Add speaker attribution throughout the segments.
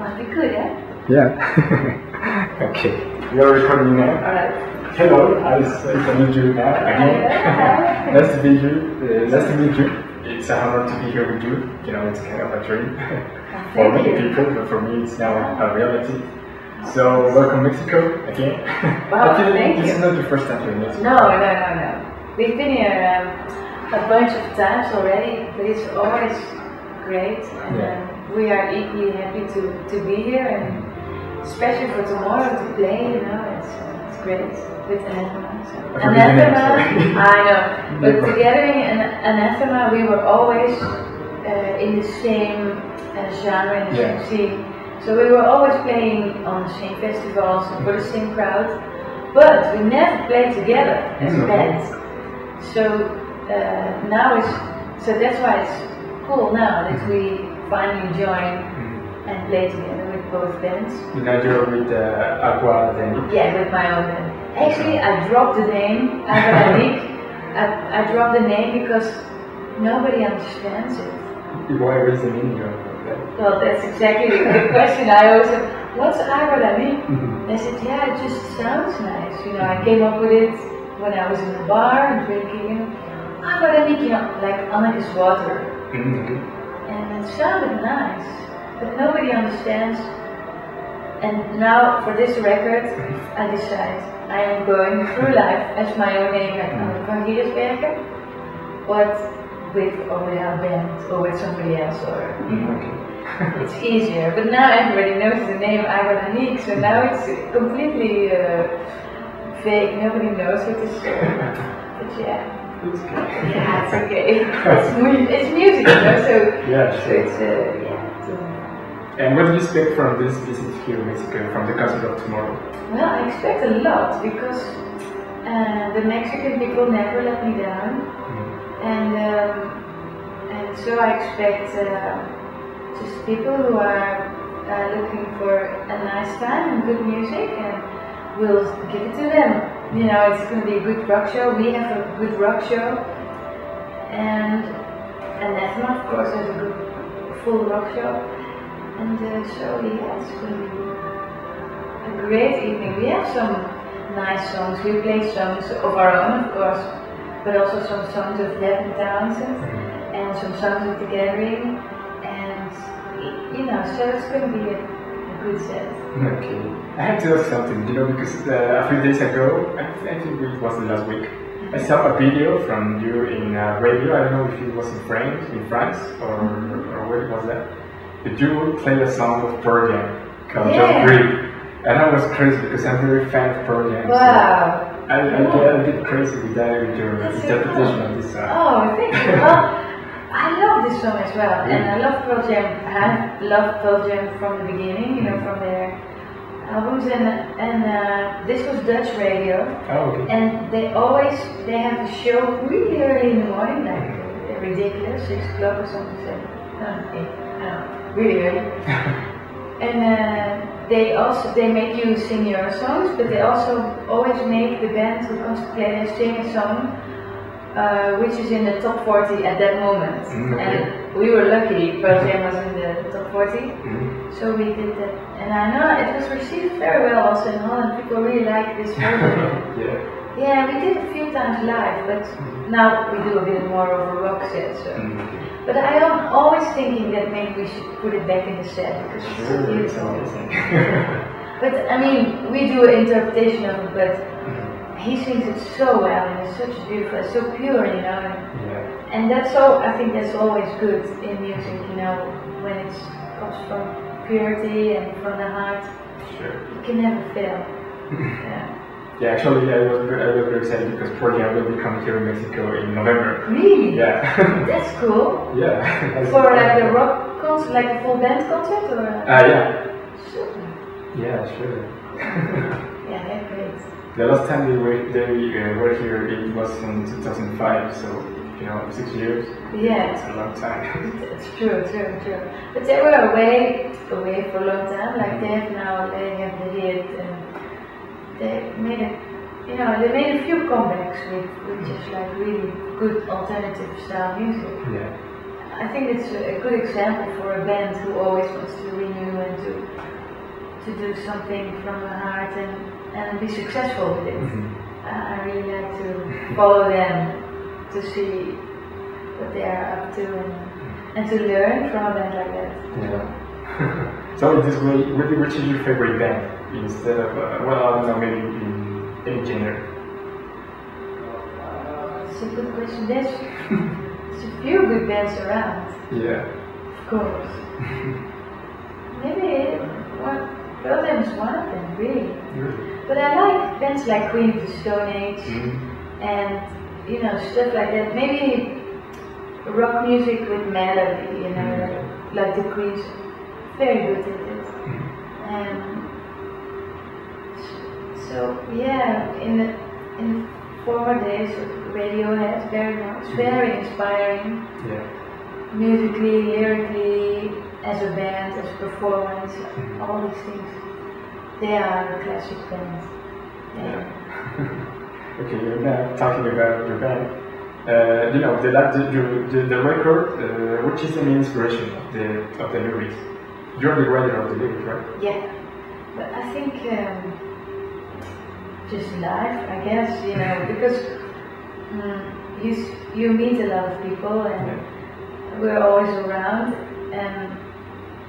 Speaker 1: Might be good, eh?
Speaker 2: Yeah. Okay. We are recording now.
Speaker 1: Alright.
Speaker 2: Hello, nice to meet you now again. Nice to meet you. Nice to meet you. It's an honor to be here with you. You know, it's kind of a dream for many people, but for me, it's now a reality. So, welcome Mexico again.
Speaker 1: Wow,
Speaker 2: Actually,
Speaker 1: thank
Speaker 2: this
Speaker 1: you.
Speaker 2: is not your first time to Mexico.
Speaker 1: No. We've been here a bunch of times already, but it's always great. And we are equally happy to be here, and especially for tomorrow to play. You know, it's great with Anathema. I know, but together in Anathema, we were always in the same genre, in the same scene. So we were always playing on the same festivals and for the same crowd, but we never played together as a band. So now so that's why it's cool now that we finally join and play together with both bands.
Speaker 2: Now you're with Aqua then?
Speaker 1: Yeah, with my own band. Actually, I dropped the name Anneke. I dropped the name because nobody understands it.
Speaker 2: Why is the meaning of that?
Speaker 1: Well, that's exactly the question I always have. What's Anneke? I said, yeah, it just sounds nice. You know, I came up with it when I was in the bar and drinking. Anneke, you know, like Anneke's water. And it sounded nice, but nobody understands. And now for this record, I decide I am going through life as my own name, like Anneke Van Giersbergen, but with or without band or with somebody else, or it's easier. But now everybody knows the name Anneke, so now it's completely vague. Nobody knows what this is. But yeah.
Speaker 2: It's good.
Speaker 1: Yeah, it's okay. It's music, you know, so it's
Speaker 2: And what do you expect from this visit here in Mexico, from the concert of tomorrow?
Speaker 1: Well, I expect a lot because the Mexican people never let me down, and so I expect just people who are looking for a nice time and good music, and we'll give it to them. You know, it's going to be a good rock show. We have a good rock show, and Anathema, of course, has a good full rock show. And so yeah, it's going to be a great evening. We have some nice songs. We play songs of our own, of course, but also some songs of Devin Townsend and some songs of The Gathering. And you know, so it's going to be a good set.
Speaker 2: Okay. I have to ask something, you know, because a few days ago, I think it was last week, I saw a video from you in radio. I don't know if it was in France, or where was that? But you played a song of Pearl Jam called Just Breathe. And I was crazy because I'm very fan of Pearl Jam.
Speaker 1: Wow.
Speaker 2: So I get a bit crazy with that, with your interpretation of this song.
Speaker 1: Oh, thank you. Well, I love this song as well, and I love Pearl Jam. I have loved Pearl Jam from the beginning, you know, from their albums, and this was Dutch radio.
Speaker 2: Oh, okay.
Speaker 1: And they have a show really early in the morning, like ridiculous, 6 o'clock or something, 7, 8, I don't know, really early. And they make you sing your songs, but they also always make the band who comes to play, they sing a song which is in the top 40 at that moment. And we were lucky, Pearl Jam was in the top 40, so we did that. And I know it was received very well also in Holland. People really like this version. Yeah, we did a few times live, but now we do a bit more of a rock set. So. But I am always thinking that maybe we should put it back in the set because it's so beautiful. But I mean, we do an interpretation of it, but he sings it so well, and it's such beautiful, it's so pure, you know. And that's so. I think that's always good in music, you know, when it comes from purity and from the heart. It can never fail.
Speaker 2: Yeah, actually, I was very excited because Pearl Jam will be coming here in Mexico in November.
Speaker 1: Really?
Speaker 2: Yeah.
Speaker 1: That's cool.
Speaker 2: Yeah.
Speaker 1: For like a rock concert, like a full band concert, or?
Speaker 2: Yeah.
Speaker 1: Sure.
Speaker 2: Yeah, sure.
Speaker 1: Yeah, they're great.
Speaker 2: The last time they were here, it was in 2005, so, you know, 6 years.
Speaker 1: Yeah.
Speaker 2: It's a long time.
Speaker 1: It's true. But they were away for a long time, like they have the hit, and they made a few comebacks with just like really good alternative style music.
Speaker 2: Yeah.
Speaker 1: I think it's a good example for a band who always wants to renew and to to do something from the heart and be successful with it. I really like to follow them, to see what they are up to and to learn from them like that.
Speaker 2: Yeah. So in this way, which is your favorite band instead of, well, I don't know, maybe in any genre?
Speaker 1: It's a good question. There's a few good bands around.
Speaker 2: Yeah.
Speaker 1: Of course. Maybe Pearl Jam is one of them, really. But I like bands like Queen of the Stone Age and stuff like that. Maybe rock music with melody, like the Queens, very good at it. So yeah, in the former days, Radiohead, very inspiring. Yeah. Musically, lyrically, as a band, as a performance, all these things. They are a classic band.
Speaker 2: Yeah. Okay, you're now talking about your band. The record, which is the main inspiration of the lyrics? You're the writer of the lyrics, right?
Speaker 1: Yeah, but I think just life, I guess, because you meet a lot of people and we're always around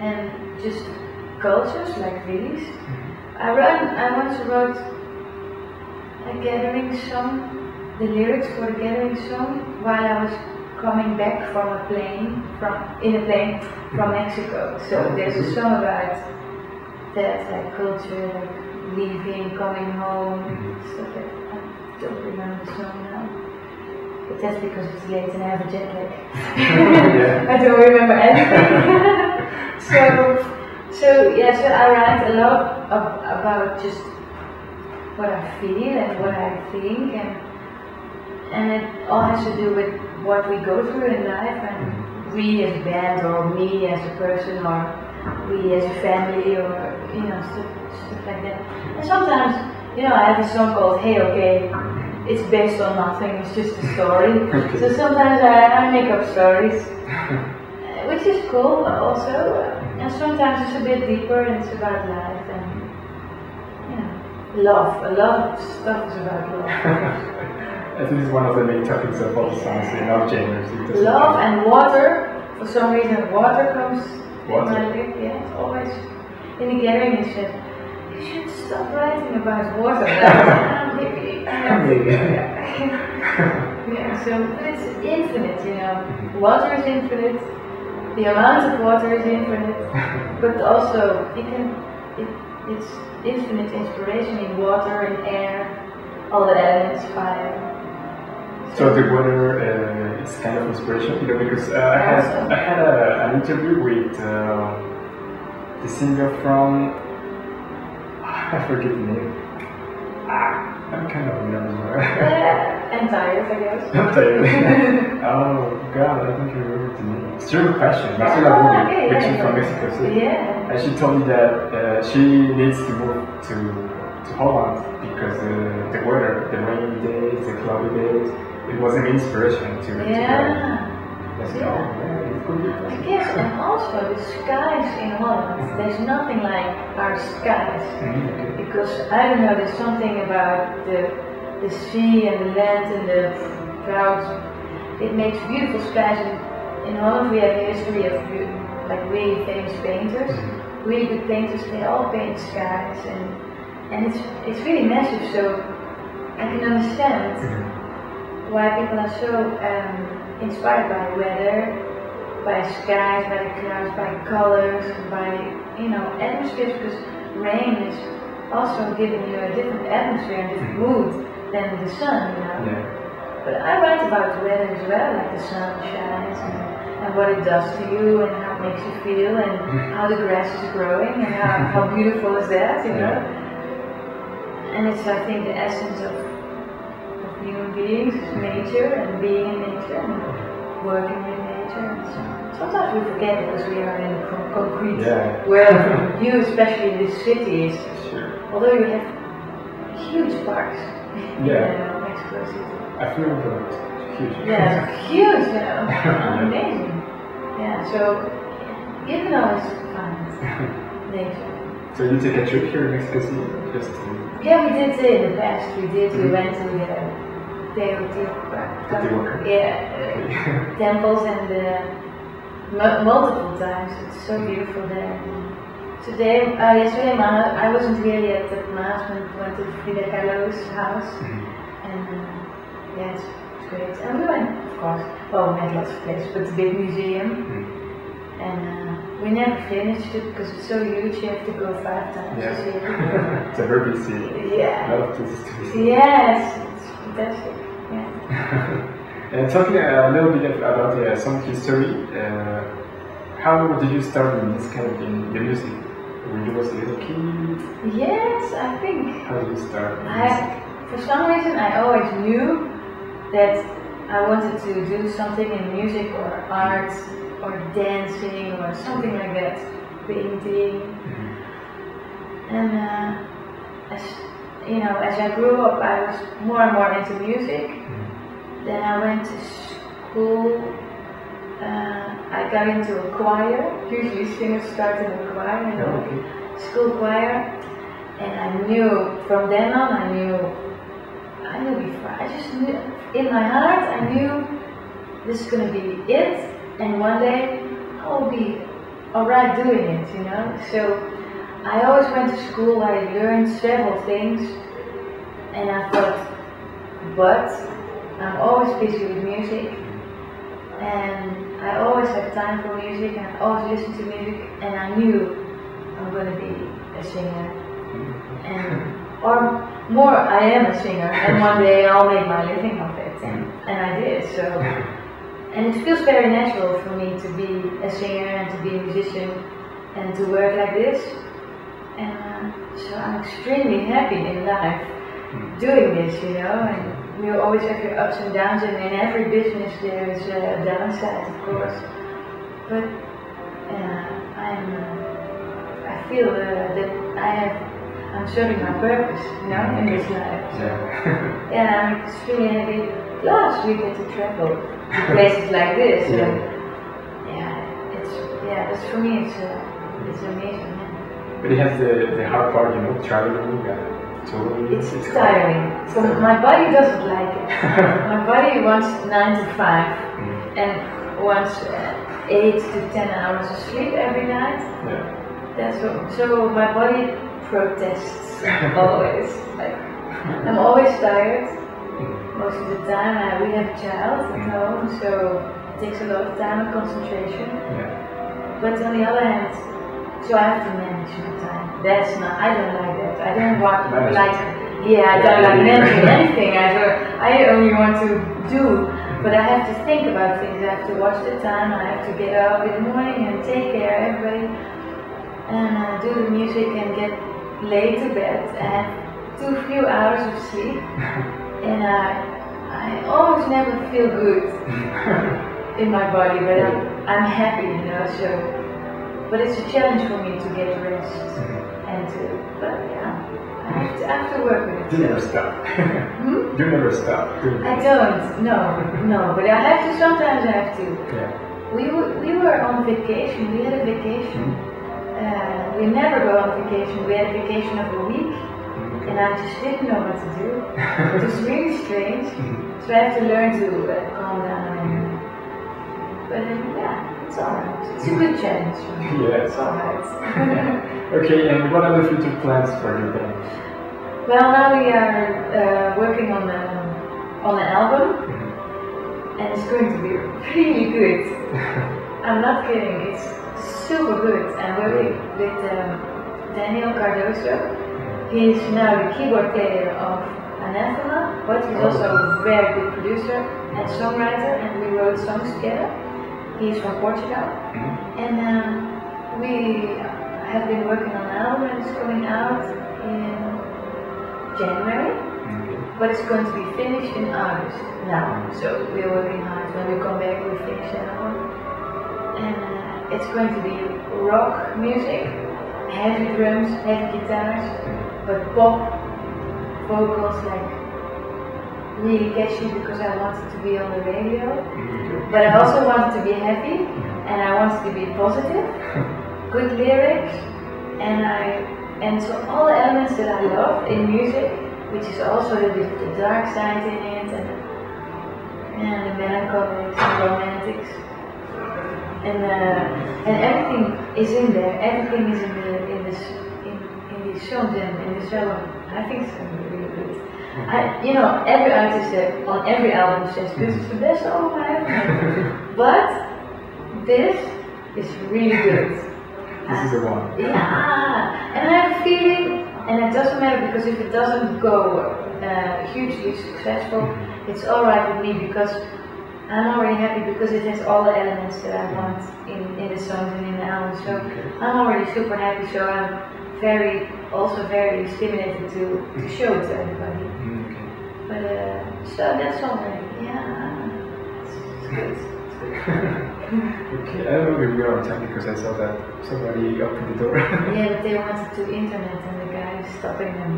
Speaker 1: and just cultures like these. I once wrote a gathering song, the lyrics for the gathering song, while I was coming back in a plane from Mexico. So there's a song about that, like culture, like leaving, coming home, stuff like that. I don't remember the song now. But that's because it's late and I have a jet lag. I don't remember anything. So I write a lot about just what I feel and what I think, and it all has to do with what we go through in life, and we as a band, or me as a person, or we as a family, or stuff like that. And sometimes, I have a song called Hey Okay. It's based on nothing, it's just a story. So sometimes I make up stories, which is cool also. And sometimes it's a bit deeper and it's about life and love. A lot of stuff is about love.
Speaker 2: I think it's one of the main topics of all songs in all genres.
Speaker 1: Love and water. For some reason, water comes in my life. Yeah, it's always in the gathering. He said, "You should stop writing about water." Yeah, so but it's infinite, Water is infinite, the amount of water is infinite, but also it's infinite inspiration in water, in air, all the elements, fire.
Speaker 2: So the water is kind of inspiration, because I had an interview with the singer from, I forget the name. I'm kind of nervous.
Speaker 1: And tired, I guess.
Speaker 2: I'm tired. Oh God, I don't remember the name. It's your passion. Which is from Mexico City.
Speaker 1: Yeah.
Speaker 2: And she told me that she needs to move to Holland because the weather, the rainy days, the cloudy days, it was an inspiration to go. It could be.
Speaker 1: I guess, and also the skies in Holland, there's nothing like our skies. Because, I don't know, there's something about the sea and the land and the clouds. It makes beautiful skies. And in Holland we have a history of really famous painters, really good painters. They all paint skies, and it's really massive. So I can understand why people are so inspired by weather, by skies, by the clouds, by colors, by atmospheres. Because rain is also giving you a different atmosphere and different mood than the sun, But I write about weather as well, like the sun shines and what it does to you and how it makes you feel and how the grass is growing and how beautiful is that, And it's, I think, the essence of human beings is nature and being in nature and working with nature. And so sometimes we forget because we are in a concrete world. You, especially in the cities, although you have huge parks in Mexico City.
Speaker 2: I feel huge.
Speaker 1: Yeah, huge, amazing. Yeah, so even though it's fun, nature.
Speaker 2: So you take a trip here in Mexico City? Just to...
Speaker 1: Yeah, we did in the past. We went to temples and multiple times. It's so beautiful there. Yesterday, I wasn't here yet, but my husband went to Frida Kahlo's house, and it's great. And we went, of course, we met lots of places, but the big museum, and we never finished it because it's so huge. You have to go 5 times to see it.
Speaker 2: It's a very big city.
Speaker 1: Yeah.
Speaker 2: A lot of places to visit.
Speaker 1: Yes, it's fantastic. Yeah.
Speaker 2: And talking a little bit about some history, how did you start in this kind of the music? When you was a little kid?
Speaker 1: Yes, I think.
Speaker 2: How did you start?
Speaker 1: For some reason, I always knew that I wanted to do something in music or art or dancing or something like that, painting. And as I grew up, I was more and more into music. Then I went to school. I got into a choir. Usually singers start in a choir, school choir. And I knew from then on, I knew before. I just knew in my heart. I knew this is going to be it, and one day I'll be alright doing it. So I always went to school. I learned several things, and I thought, but I'm always busy with music, and I always have time for music, and I always listen to music, and I knew I'm going to be a singer, or more, I am a singer, and one day I'll make my living of it, and I did. So, and it feels very natural for me to be a singer and to be a musician and to work like this, and so I'm extremely happy in life doing this, and you always have your ups and downs, and in every business there is a downside, of course. But I feel that I'm serving my purpose, in this life. So, I'm extremely happy. Plus, we get to travel to places like this. So, it's for me, it's amazing.
Speaker 2: But it has the hard part, traveling. Totally.
Speaker 1: It's tiring. So my body doesn't like it. My body wants 9 to 5 and wants 8 to 10 hours of sleep every night. So my body protests always. I'm always tired. Most of the time we have a child at home, so it takes a lot of time and concentration. But on the other hand, so I have to manage my time. I don't like that. I don't want I don't like managing anything. I only want to do, but I have to think about things. I have to watch the time. I have to get up in the morning and take care of everybody, and do the music and get late to bed. I have too few hours of sleep, and I always never feel good in my body, but I'm happy, So. But it's a challenge for me to get rest and I have to work with it.
Speaker 2: You never stop. You never stop.
Speaker 1: I don't, no, but sometimes I have to. We were on vacation, we had a vacation. We never go on vacation, we had a vacation of a week, and I just didn't know what to do. It was really strange, so I have to learn to calm down. But it's alright. It's a good challenge.
Speaker 2: It's
Speaker 1: alright.
Speaker 2: Okay, and what are the future plans for your band?
Speaker 1: Well, now we are working on an album, and it's going to be really good. I'm not kidding. It's super good. I'm working with Daniel Cardoso. He's now the keyboard player of Anathema, but he's also a very good producer and songwriter, and we wrote songs together. He's from Portugal, and we have been working on an album, and it's coming out in January, but it's going to be finished in August now, so we're working hard. When we come back, we'll finish that album, and it's going to be rock music, heavy drums, heavy guitars, but pop vocals, really catchy, because I wanted to be on the radio, but I also wanted to be happy, and I wanted to be positive, good lyrics, and I And so all the elements that I love in music, which is also the dark side in it, and the melancholics and romantics, and everything is in there. Everything is in these songs and in this album. I think it's really good. Every artist on every album says this is the best album I ever heard. But this is really good.
Speaker 2: This is the one.
Speaker 1: Yeah, and I have a feeling, and it doesn't matter because if it doesn't go hugely successful, it's alright with me because I'm already happy because it has all the elements that I want in the songs and in the album. So I'm already super happy. So I'm very stimulated to show it to everybody. But so that's already, it's good.
Speaker 2: Okay, I don't know if we are on time because I saw that somebody opened the door.
Speaker 1: Yeah, but they wanted to internet and the guy is stopping them.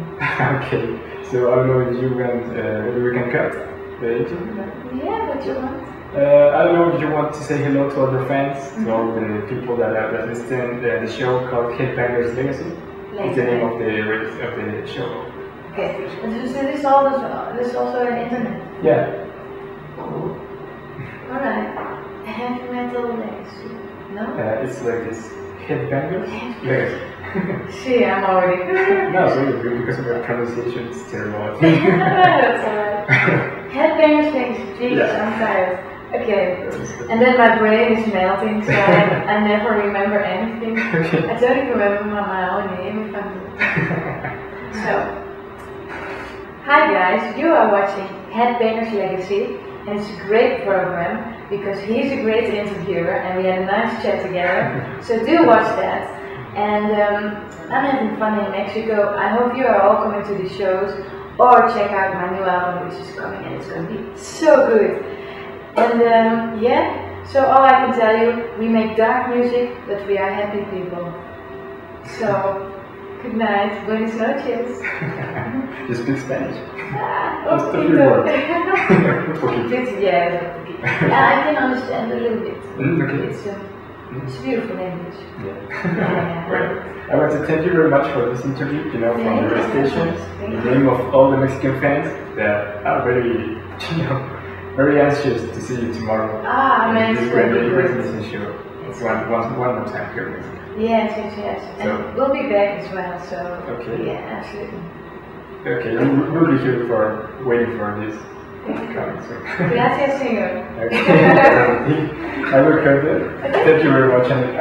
Speaker 2: Okay, so I don't know if you want, maybe we can cut the interview?
Speaker 1: Yeah, what you want?
Speaker 2: I don't know if you want to say hello to all the fans, to all the people that listen to the show called Headbangers Legacy. It's the name of the show.
Speaker 1: Okay, and so this is also an internet?
Speaker 2: Yeah.
Speaker 1: Alright. Heavy metal legacy. No?
Speaker 2: It's like this Headbangers Legacy.
Speaker 1: See, I'm already.
Speaker 2: No, it's really good because of your pronunciation, it's terrible.
Speaker 1: That's alright. Headbangers legacy. Jesus, I'm tired. Okay. And then my brain is melting, so I never remember anything. I don't even remember my own name if I'm. So, hi guys, you are watching Headbangers Legacy. And it's a great program because he's a great interviewer and we had a nice chat together. So do watch that. And I'm having fun in Mexico. I hope you are all coming to the shows or check out my new album which is coming and it's going to be so good. And so all I can tell you, we make dark music but we are happy people. So good night, buenas noches.
Speaker 2: You speak Spanish?
Speaker 1: Just
Speaker 2: a few words.
Speaker 1: Yeah, I can understand a little bit.
Speaker 2: Okay.
Speaker 1: It's a beautiful language.
Speaker 2: Yeah. Well, I want to thank you very much for this interview, from the radio station, in the name of all the Mexican fans that are very, very anxious to see you tomorrow.
Speaker 1: Man,
Speaker 2: this great listening show. It's one more time here in Mexico.
Speaker 1: Yes. And we'll be back as well, so.
Speaker 2: Okay.
Speaker 1: Yeah, absolutely.
Speaker 2: Okay, we'll be here waiting for this coming soon.
Speaker 1: Gracias, señor.
Speaker 2: Okay, I will cut it. Thank you very much, Anneke.